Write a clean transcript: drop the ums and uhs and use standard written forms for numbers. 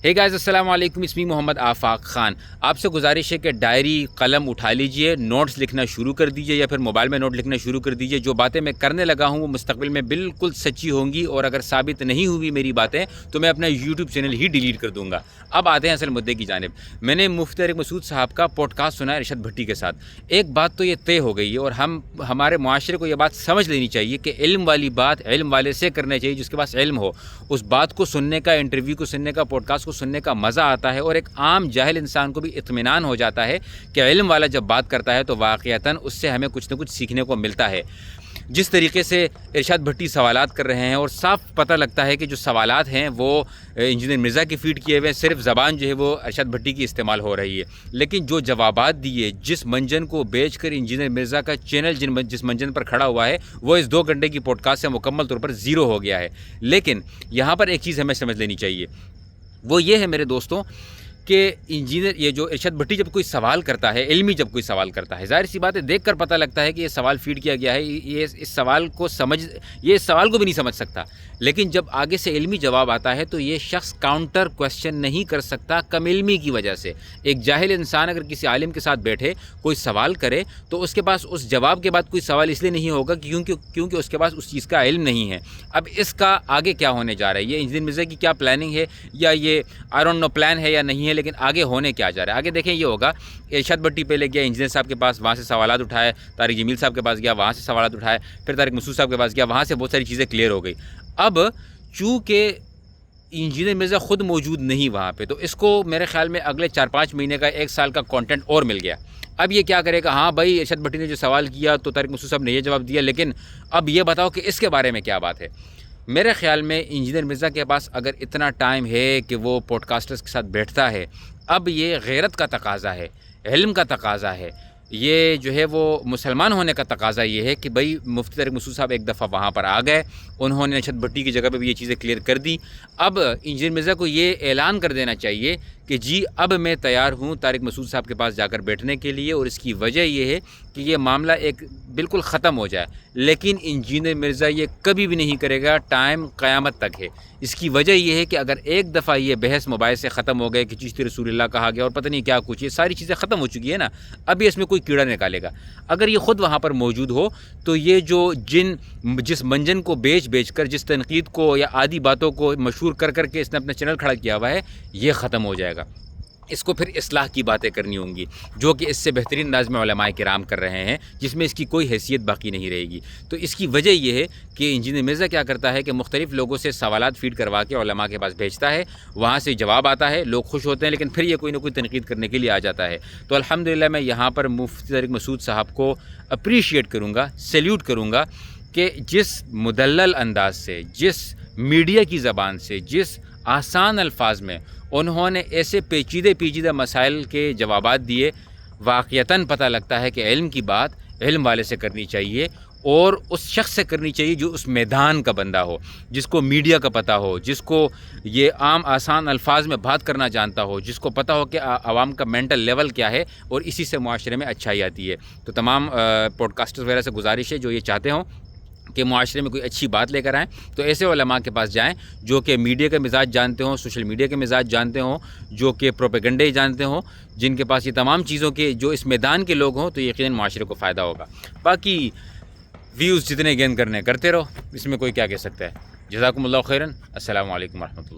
Hey guys अस्सलाम वालेकुम, इसमी मोहम्मद आफाक ख़ान। आपसे गुजारिश है कि डायरी कलम उठा लीजिए, नोट्स लिखना शुरू कर दीजिए या फिर मोबाइल में नोट लिखना शुरू कर दीजिए। जो बातें मैं करने लगा हूँ वो मुस्तक़बिल में बिल्कुल सच्ची होंगी और अगर साबित नहीं हुई मेरी बातें तो मैं अपना यूट्यूब चैनल ही डिलीट कर दूँगा। अब आते हैं असल मुद्दे की जानिब। मैंने मुफ्ती तारिक मसूद साहब का पॉडकास्ट सुना है इरशाद भट्टी के साथ। एक बात तो ये तय हो गई है और हमारे मुआशरे को ये बात समझ लेनी चाहिए कि इल्म वाली बात इल्म वाले से करना चाहिए, जिसके पास इल्म हो। उस बात को सुनने का, इंटरव्यू को सुनने का, पॉडकास्ट को सुनने का मज़ा आता है और एक आम जाहिल इंसान को भी इत्मीनान हो जाता है कि इल्म वाला जब बात करता है तो वाक़ियतन उससे हमें कुछ न कुछ सीखने को मिलता है। जिस तरीके से इरशाद भट्टी सवालात कर रहे हैं और साफ पता लगता है कि जो सवालात हैं वो इंजीनियर मिर्ज़ा की फ़ीड किए हुए, सिर्फ ज़बान जो है वो इरशाद भट्टी की इस्तेमाल हो रही है। लेकिन जो जवाबात दिए, जिस मंजन को बेच कर इंजीनियर मिर्ज़ा का चैनल जिस मंजन पर खड़ा हुआ है वो इस 2 घंटे की पॉडकास्ट से मुकम्मल तौर पर ज़ीरो हो गया है। लेकिन यहाँ पर एक चीज़ हमें समझ लेनी चाहिए, वो ये है मेरे दोस्तों कि इंजीनियर ये जो इरशाद भट्टी जब कोई सवाल करता है, इल्मी जब कोई सवाल करता है, ज़ाहिर सी बात है देख कर पता लगता है कि ये सवाल फीड किया गया है, ये इस सवाल को भी नहीं समझ सकता। लेकिन जब आगे से इल्मी जवाब आता है तो ये शख्स काउंटर क्वेश्चन नहीं कर सकता कम इल्मी की वजह से। एक जाहिल इंसान अगर किसी आलिम के साथ बैठे कोई सवाल करे तो उसके पास उस जवाब के बाद कोई सवाल इसलिए नहीं होगा क्योंकि उसके पास उस चीज़ का इल्म नहीं है। अब इसका आगे क्या होने जा रहा है, ये इंजीनियर मिर्ज़ा की क्या प्लानिंग है या ये आई डोंट नो प्लान है या नहीं है, लेकिन आगे होने क्या जा रहा है। आगे देखें, ये होगा इरशाद भट्टी पहले गया इंजीनियर साहब के पास, वहाँ से सवालात उठाए, तारिक जमील साहब के पास गया, वहाँ से सवालात उठाए, फिर तारिक मसूद साहब के पास गया, वहाँ से बहुत सारी चीज़ें क्लियर हो गई। अब चूँकि इंजीनियर मिर्ज़ा ख़ुद मौजूद नहीं वहाँ पे, तो इसको मेरे ख़्याल में अगले 4-5 महीने का 1 साल का कंटेंट और मिल गया। अब ये क्या करेगा, हाँ भाई इरशाद भट्टी ने जो सवाल किया तो तारिक मसूद साहब ने ये जवाब दिया, लेकिन अब ये बताओ कि इसके बारे में क्या बात है। मेरे ख़्याल में इंजीनियर मिर्ज़ा के पास अगर इतना टाइम है कि वो पॉडकास्टर्स के साथ बैठता है, अब ये गैरत का तकाज़ा है, इल्म का तकाज़ा है, ये जो है वो मुसलमान होने का तकाज़ा ये है कि भाई मुफ्ती तारिक मसूद साहब एक दफ़ा वहाँ पर आ गए, उन्होंने इरशाद भट्टी की जगह पे भी ये चीज़ें क्लियर कर दी। अब इंजीनियर मिर्ज़ा को ये ऐलान कर देना चाहिए कि जी अब मैं तैयार हूँ तारिक मसूद साहब के पास जाकर बैठने के लिए, और इसकी वजह ये है कि ये मामला एक बिल्कुल ख़त्म हो जाए। लेकिन इंजीनियर मिर्ज़ा ये कभी भी नहीं करेगा, टाइम क़यामत तक है। इसकी वजह यह है कि अगर एक दफ़ा ये बहस मोबाइल से ख़त्म हो गए कि चिश्ती रसूलुल्लाह कहा गया और पता नहीं क्या कुछ, ये सारी चीज़ें ख़त्म हो चुकी है ना, अभी इसमें कोई कीड़ा निकालेगा। अगर ये ख़ुद वहाँ पर मौजूद हो तो ये जो जिस मंजन को बेच कर, जिस तनकीद को या आदि बातों को मशहूर कर के इसने अपना चैनल खड़ा किया हुआ है, ये ख़त्म हो जाएगा। इसको फिर इस्लाह की बातें करनी होंगी जो कि इससे बेहतरीन अंदाज़ में उलमाए किराम कर रहे हैं, जिसमें इसकी कोई हैसियत बाकी नहीं रहेगी। तो इसकी वजह यह है कि इंजीनियर मिर्ज़ा क्या करता है कि मुख्तलिफ़ लोगों से सवालात फ़ीड करवा के उलमा के पास भेजता है, वहाँ से जवाब आता है, लोग खुश होते हैं, लेकिन फिर ये कोई ना कोई तनकीद करने के लिए आ जाता है। तो अल्हम्दुलिल्लाह मैं यहाँ पर मुफ्ती तारिक मसूद साहब को अप्रीशिएट करूँगा, सैल्यूट करूँगा कि जिस मुदल्लल अंदाज से, जिस मीडिया की ज़बान से, जिस आसान अल्फाज में उन्होंने ऐसे पेचीदे मसाइल के जवाबात दिए, वाक़ियतन पता लगता है कि इल्म की बात इल्म वाले से करनी चाहिए और उस शख्स से करनी चाहिए जो उस मैदान का बंदा हो, जिसको मीडिया का पता हो, जिसको ये आम आसान अल्फाज में बात करना जानता हो, जिसको पता हो कि आवाम का मेंटल लेवल क्या है और इसी से मुआशरे में अच्छाई आती है। तो तमाम पॉडकास्टर्स वगैरह से गुजारिश है जो ये चाहते हों कि मुआशरे में कोई अच्छी बात लेकर आएँ तो ऐसे उलमा के पास जाएं जो कि मीडिया के मिजाज जानते हों, सोशल मीडिया के मिजाज जानते हों, जो कि प्रोपेगेंडे जानते हों, जिनके पास ये तमाम चीज़ों के जो इस मैदान के लोग हों, तो यकीनन मुआशरे को फ़ायदा होगा। बाकी व्यूज़ जितने गेन करने करते रहो, इसमें कोई क्या कह सकता है। जज़ाकुमुल्लाह खैरन। अस्सलामु अलैकुम वरहमतुल्लाह।